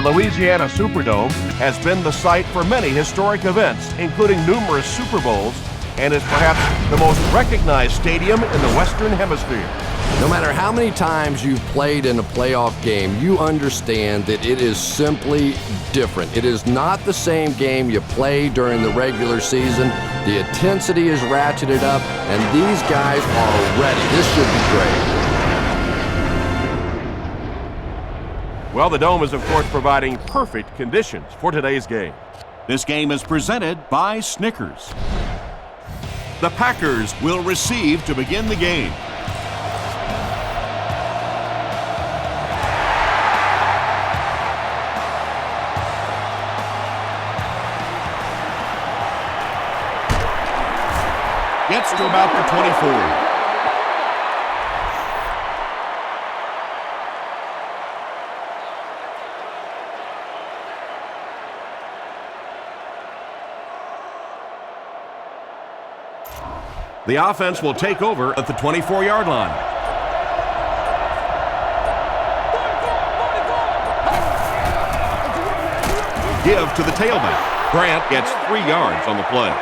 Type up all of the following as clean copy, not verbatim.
The Louisiana Superdome has been the site for many historic events, including numerous Super Bowls, and is perhaps the most recognized stadium in the Western Hemisphere. No matter how many times you've played in a playoff game, you understand that it is simply different. It is not the same game you play during the regular season. The intensity is ratcheted up, and these guys are ready. This should be great. Well, the Dome is, of course, providing perfect conditions for today's game. This game is presented by Snickers. The Packers will receive to begin the game. Gets to about the 24. The offense will take over at the 24-yard line. Give to the tailback. Grant gets 3 yards on the play.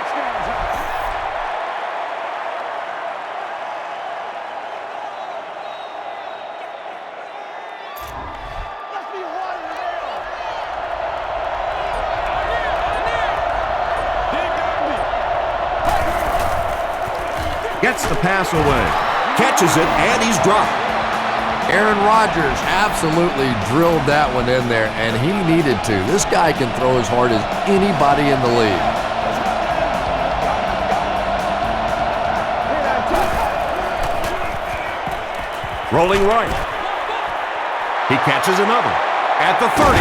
Gets the pass away. Catches it, and he's dropped. Aaron Rodgers absolutely drilled that one in there, and he needed to. This guy can throw as hard as anybody in the league. Rolling right. He catches another. At the 30.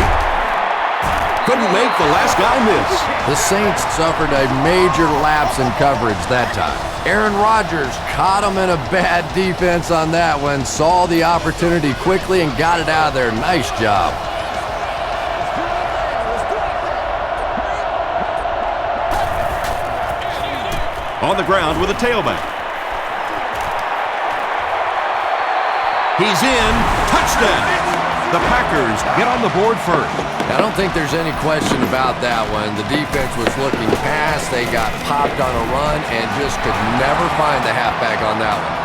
Couldn't make the last guy miss. The Saints suffered a major lapse in coverage that time. Aaron Rodgers caught him in a bad defense on that one, saw the opportunity quickly and got it out of there. Nice job. On the ground with a tailback. He's in. Touchdown. The Packers get on the board first. I don't think there's any question about that one. The defense was looking past. They got popped on a run and just could never find the halfback on that one.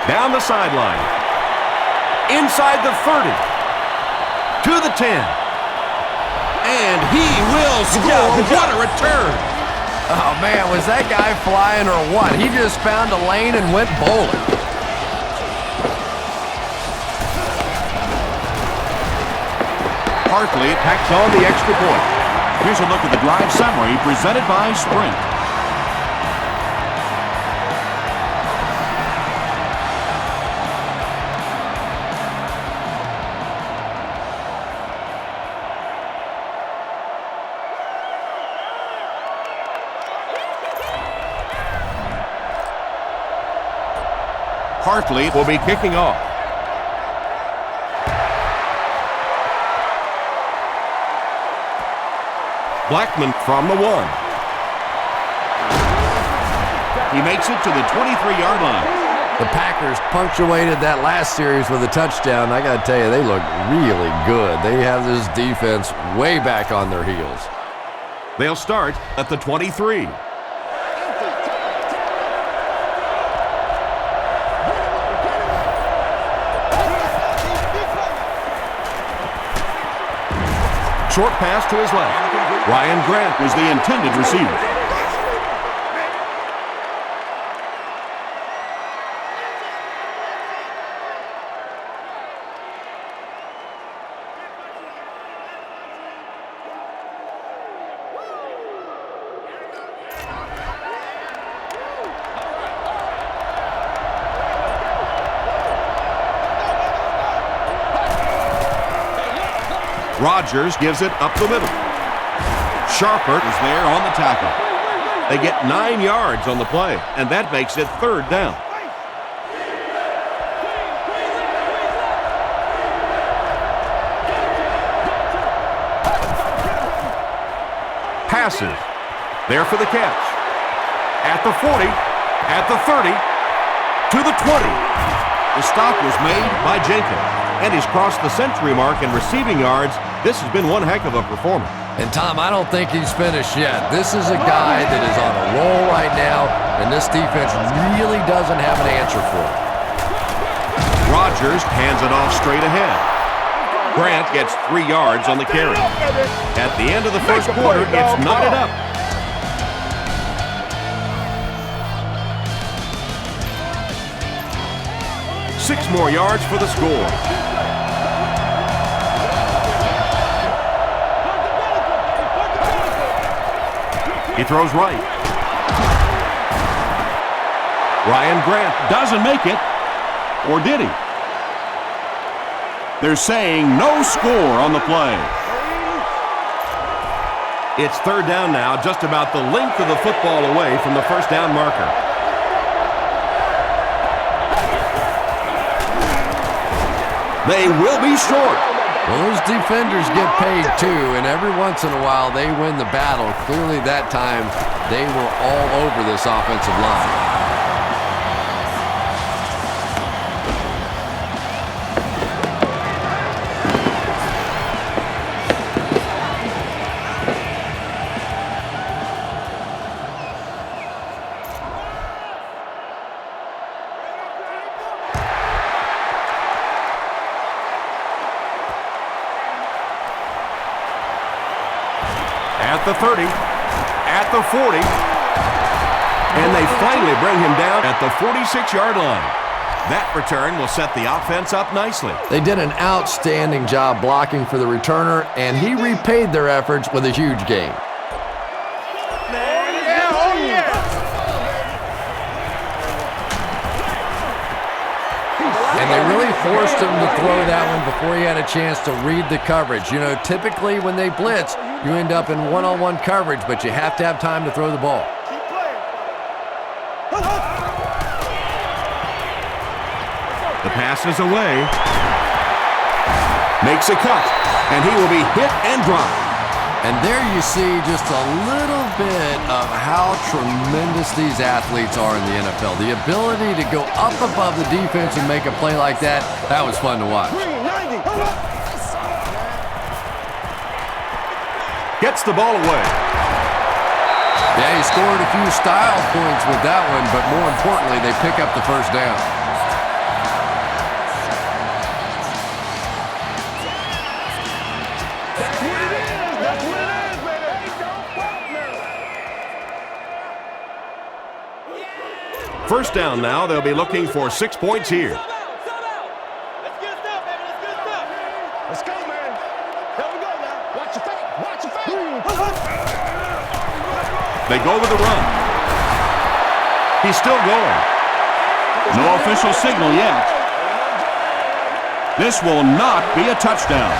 Down the sideline. Inside the 30. To the 10. And he will score. What a return. Oh, man, was that guy flying or what? He just found a lane and went bowling. Hartley tacks on the extra point. Here's a look at the drive summary presented by Sprint. Hartley will be kicking off. Blackman from the 1. He makes it to the 23-yard line. The Packers punctuated that last series with a touchdown. I got to tell you, they look really good. They have this defense way back on their heels. They'll start at the 23. Short pass to his left. Ryan Grant was the intended receiver. Rodgers gives it up the middle. Sharper is there on the tackle. They get 9 yards on the play, and that makes it 3rd down. passes. There for the catch. At the 40, at the 30, to the 20. The stop was made by Jenkins, and he's crossed the century mark in receiving yards. This has been one heck of a performance. And Tom, I don't think he's finished yet. This is a guy that is on a roll right now, and this defense really doesn't have an answer for it. Rodgers hands it off straight ahead. Grant gets 3 yards on the carry. At the end of the first quarter, it's knotted up. Six more yards for the score. He throws right. Ryan Grant doesn't make it. Or did he? They're saying no score on the play. It's third down now, just about the length of the football away from the first down marker. They will be short. Well, those defenders get paid too, and every once in a while they win the battle. Clearly that time they were all over this offensive line. At the 30, at the 40, and they finally bring him down at the 46-yard line. That return will set the offense up nicely. They did an outstanding job blocking for the returner, and he repaid their efforts with a huge gain. And they really forced him to throw that one before he had a chance to read the coverage. You know, typically when they blitz, you end up in one-on-one coverage, but you have to have time to throw the ball. The pass is away. Makes a cut, and he will be hit and dropped. And there you see just a little bit of how tremendous these athletes are in the NFL. The ability to go up above the defense and make a play like that, that was fun to watch. Gets the ball away. Yeah, he scored a few style points with that one, but more importantly, they pick up the first down. First down now. They'll be looking for 6 points here. Let's get stuff, baby. Let's get stuff. Let's go, man. Here we go now. Watch your feet. Watch your feet. They go with the run. He's still going. No official signal yet. This will not be a touchdown.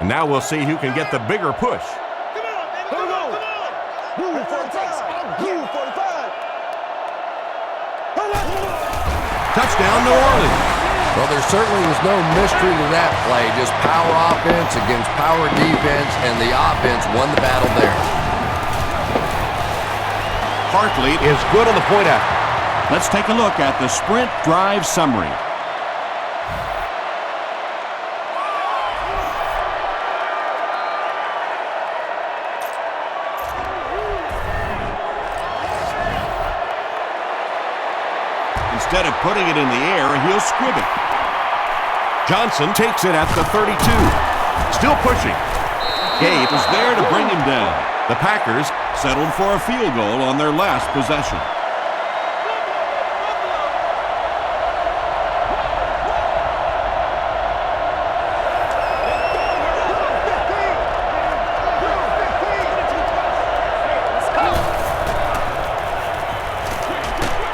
And now we'll see who can get the bigger push. Come on, baby. Come on. Come on. Blue 45. Blue 45. Touchdown, New Orleans. Well, there certainly was no mystery to that play. Just power offense against power defense, and the offense won the battle there. Hartley is good on the point after. Let's take a look at the sprint drive summary. Instead of putting it in the air, he'll squib it. Johnson takes it at the 32. Still pushing. Gabe is there to bring him down. The Packers settled for a field goal on their last possession.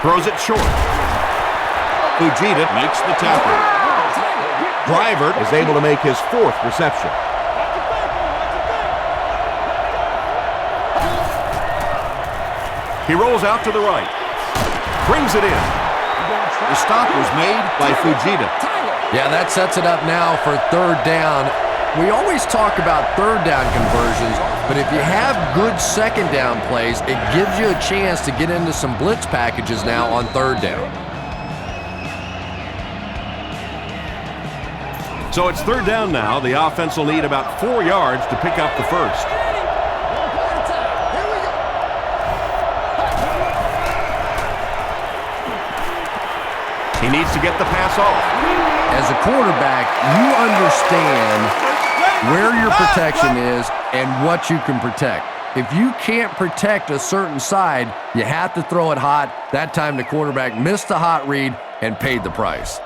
Throws it short. Fujita makes the tackle. Driver is able to make his 4th reception. He rolls out to the right. Brings it in. The stop was made by Fujita. Yeah, that sets it up now for third down. We always talk about third down conversions, but if you have good second down plays, it gives you a chance to get into some blitz packages now on third down. So it's third down now. The offense will need about 4 yards to pick up the first. He needs to get the pass off. As a quarterback, you understand where your protection is and what you can protect. If you can't protect a certain side, you have to throw it hot. That time the quarterback missed the hot read and paid the price.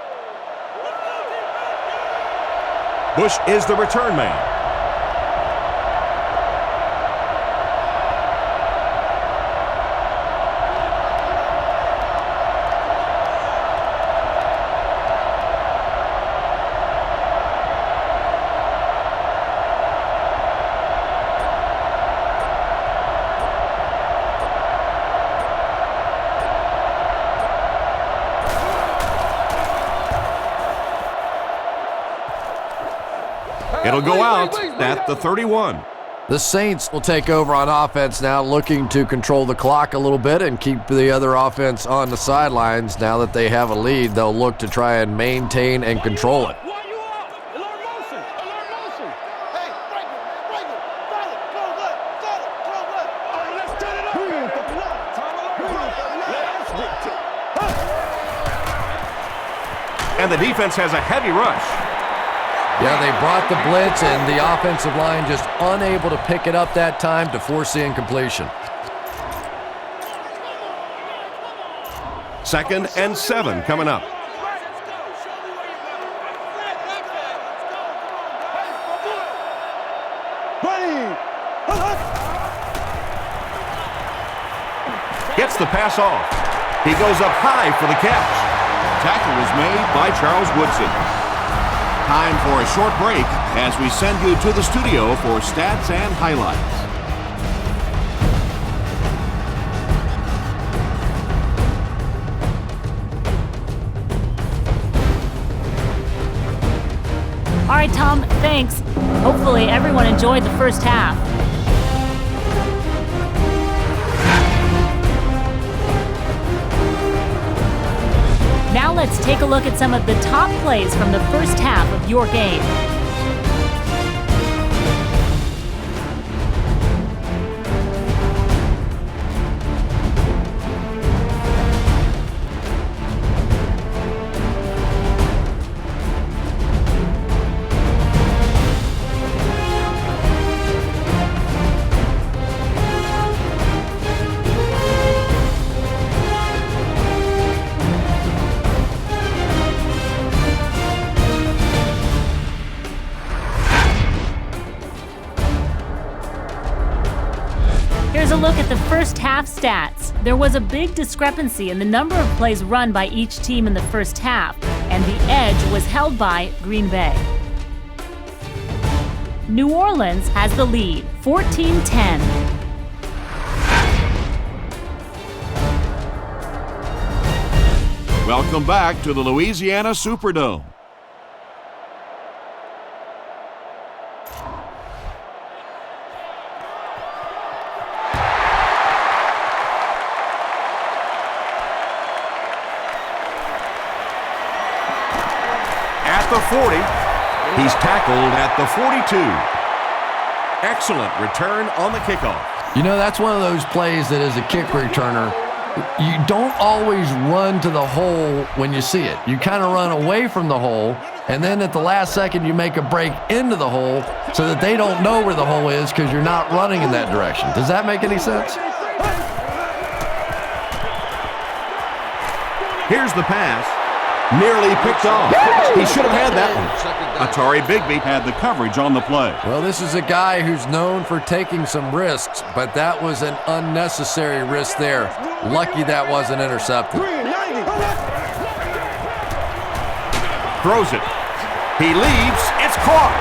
Bush is the return man. It'll go out at the 31. The Saints will take over on offense now, looking to control the clock a little bit and keep the other offense on the sidelines. Now that they have a lead, they'll look to try and maintain and control it. And the defense has a heavy rush. Yeah, they brought the blitz, and the offensive line just unable to pick it up that time to force the incompletion. 2nd and 7 coming up. Gets the pass off. He goes up high for the catch. Tackle was made by Charles Woodson. Time for a short break as we send you to the studio for stats and highlights. All right, Tom, thanks. Hopefully everyone enjoyed the first half. Now let's take a look at some of the top plays from the first half of your game. Here's a look at the first half stats. There was a big discrepancy in the number of plays run by each team in the first half, and the edge was held by Green Bay. New Orleans has the lead, 14-10. Welcome back to the Louisiana Superdome. The 40. He's tackled at the 42. Excellent return on the kickoff. You know, that's one of those plays that as a kick returner, you don't always run to the hole when you see it. You kind of run away from the hole, and then at the last second you make a break into the hole so that they don't know where the hole is because you're not running in that direction. Does that make any sense? Here's the pass. Nearly picked off. He should have had that one. Atari Bigby had the coverage on the play. Well, this is a guy who's known for taking some risks, but that was an unnecessary risk there. Lucky that wasn't intercepted. Throws it. He leaves. It's caught.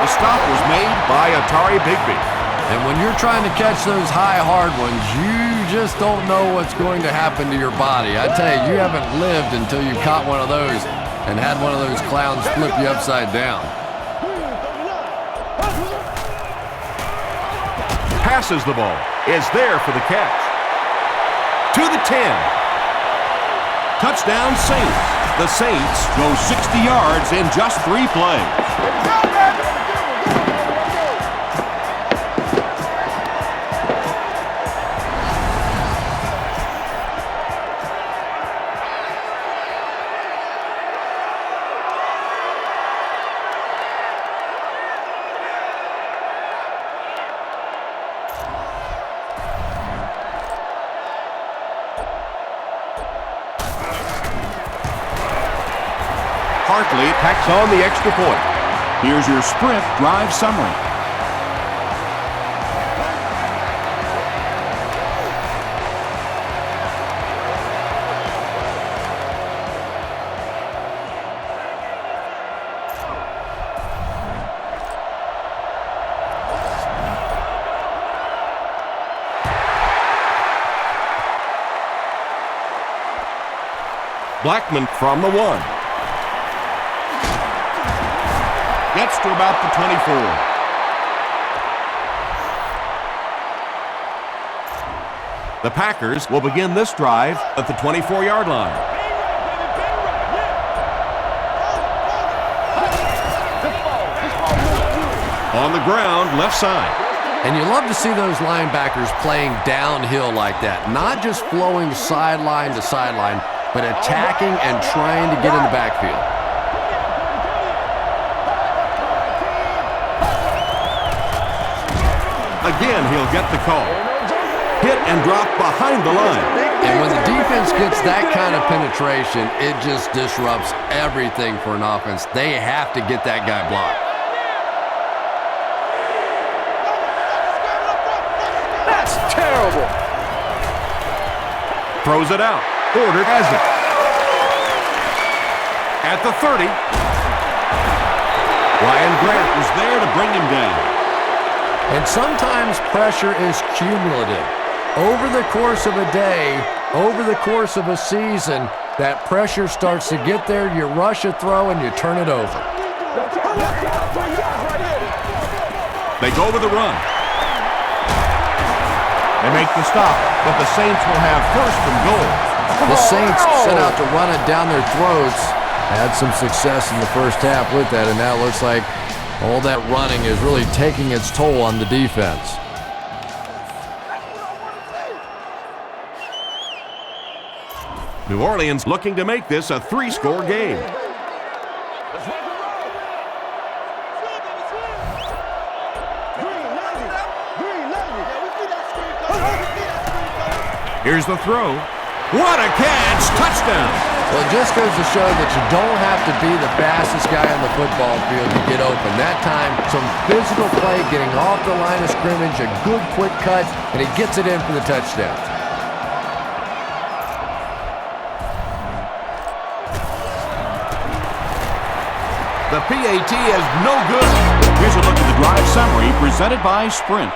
The stop was made by Atari Bigby. And when you're trying to catch those high, hard ones, you just don't know what's going to happen to your body. I tell you, you haven't lived until you caught one of those and had one of those clowns flip you upside down. Passes the ball. Is there for the catch. To the 10. Touchdown Saints. The Saints go 60 yards in just 3 plays. Hartley tacks on the extra point. Here's your sprint drive summary. Blackman from the 1. Gets to about the 24. The Packers will begin this drive at the 24-yard line. On the ground, left side. And you love to see those linebackers playing downhill like that, not just flowing sideline to sideline, but attacking and trying to get in the backfield. Again, he'll get the call. Hit and drop behind the line. And when the defense gets that kind of penetration, it just disrupts everything for an offense. They have to get that guy blocked. That's terrible. Throws it out. Porter has it. At the 30. Ryan Grant was there to bring him down. And sometimes pressure is cumulative. Over the course of a day, over the course of a season, that pressure starts to get there, you rush a throw, and you turn it over. They go with the run. They make the stop, but the Saints will have first and goal. The Saints set out to run it down their throats. Had some success in the first half with that, and now it looks like all that running is really taking its toll on the defense. New Orleans looking to make this a 3-score game. Here's the throw. What a catch! Touchdown! Well, it just goes to show that you don't have to be the fastest guy on the football field to get open. That time, some physical play, getting off the line of scrimmage, a good quick cut, and he gets it in for the touchdown. The PAT is no good. Here's a look at the drive summary presented by Sprint.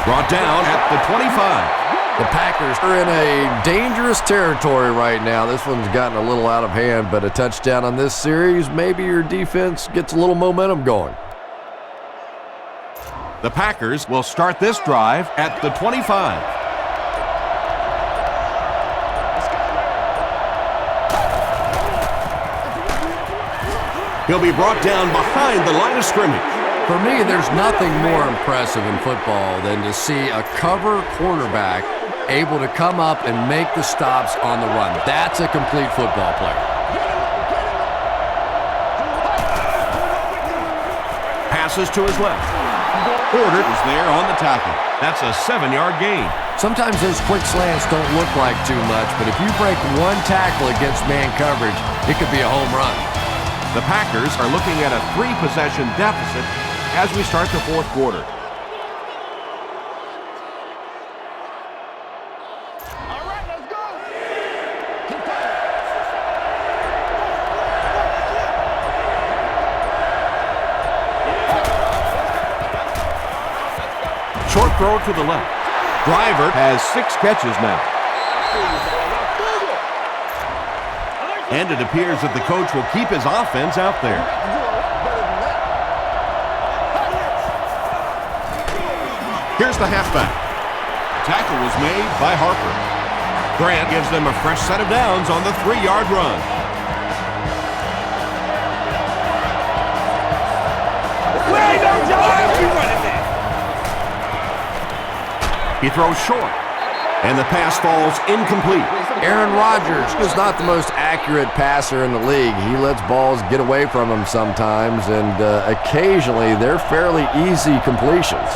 Brought down at the 25. The Packers are in a dangerous territory right now. This one's gotten a little out of hand, but a touchdown on this series, maybe your defense gets a little momentum going. The Packers will start this drive at the 25. He'll be brought down behind the line of scrimmage. For me, there's nothing more impressive in football than to see a cover cornerback able to come up and make the stops on the run. That's a complete football player. Passes to his left. Porter is there on the tackle. That's a 7-yard gain. Sometimes those quick slants don't look like too much, but if you break one tackle against man coverage, it could be a home run. The Packers are looking at a 3-possession deficit as we start the fourth quarter. All right, let's go. Short throw to the left. Driver has 6 catches now. And it appears that the coach will keep his offense out there. Here's the halfback. Tackle was made by Harper. Grant gives them a fresh set of downs on the 3-yard run. He throws short, and the pass falls incomplete. Aaron Rodgers is not the most accurate passer in the league. He lets balls get away from him sometimes, and occasionally they're fairly easy completions.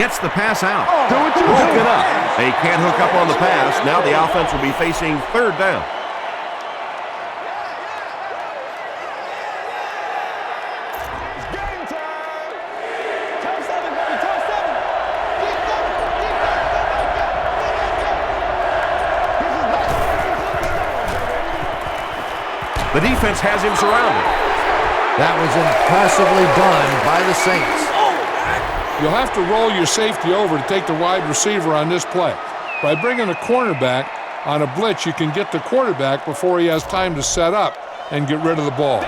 Gets the pass out. Broken up. They can't hook up on the pass. Now the offense will be facing 3rd down. The defense has him surrounded. That was impressively done by the Saints. You'll have to roll your safety over to take the wide receiver on this play. By bringing a cornerback on a blitz, you can get the quarterback before he has time to set up and get rid of the ball.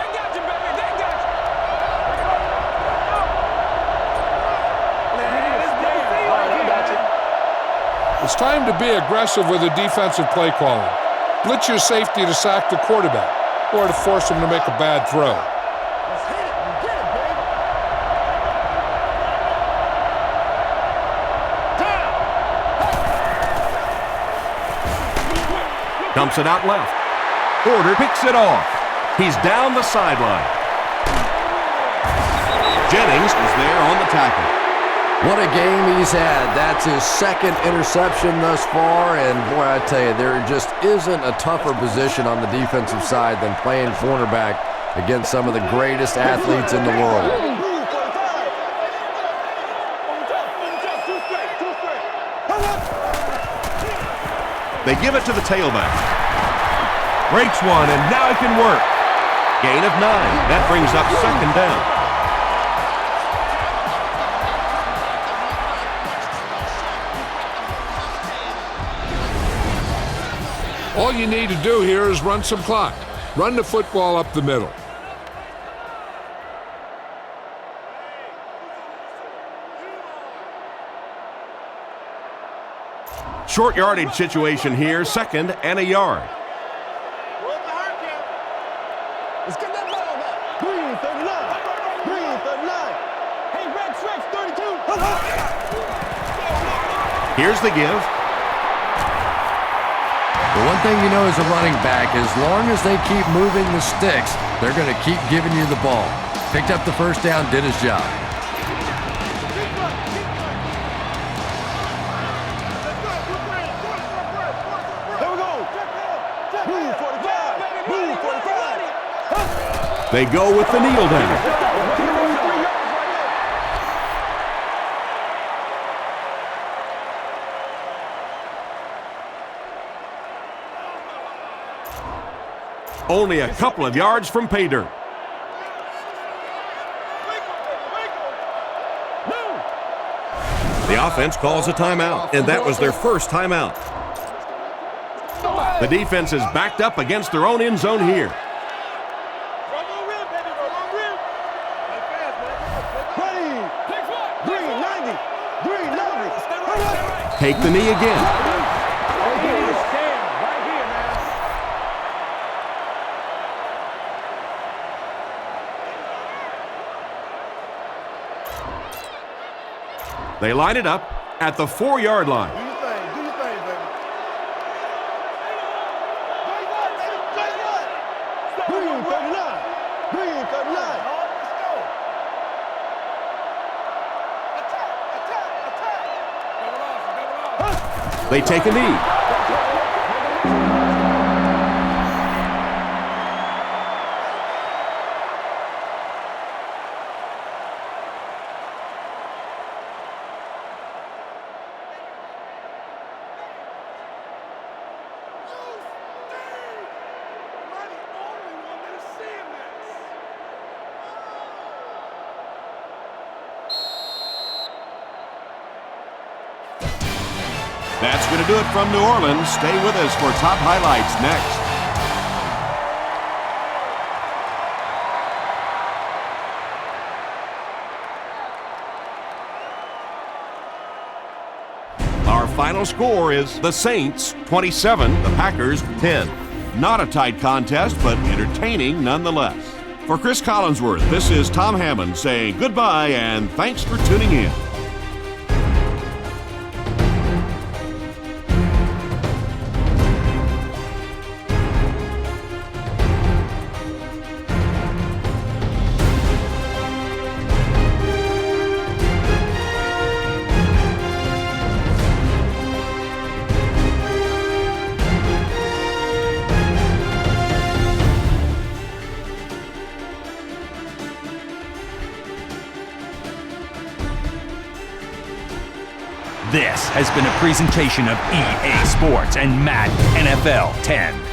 It's time to be aggressive with a defensive play calling. Blitz your safety to sack the quarterback or to force him to make a bad throw. Dumps it out left. Porter picks it off. He's down the sideline. Jennings is there on the tackle. What a game he's had. That's his 2nd interception thus far, and boy, I tell you, there just isn't a tougher position on the defensive side than playing cornerback against some of the greatest athletes in the world. They give it to the tailback. Breaks one, and now it can work. Gain of 9. That brings up 2nd down. All you need to do here is run some clock. Run the football up the middle. Short yardage situation here, 2nd and a yard. Let's get that ball back. Green, 39. Green, 39. Hey, Rex, 32. Here's the give. The one thing you know as a running back, as long as they keep moving the sticks, they're going to keep giving you the ball. Picked up the 1st down, did his job. There we go. Blue 45. Blue 45. They go with the kneel down. Only a couple of yards from pay dirt. The offense calls a timeout, and that was their first timeout. The defense is backed up against their own end zone here. Take the knee again. They line it up at the 4-yard line. Do your thing, baby. Green They take a knee. That's going to do it from New Orleans. Stay with us for top highlights next. Our final score is the Saints 27, the Packers 10. Not a tight contest, but entertaining nonetheless. For Chris Collinsworth, this is Tom Hammond saying goodbye and thanks for tuning in. This has been a presentation of EA Sports and Madden NFL 10.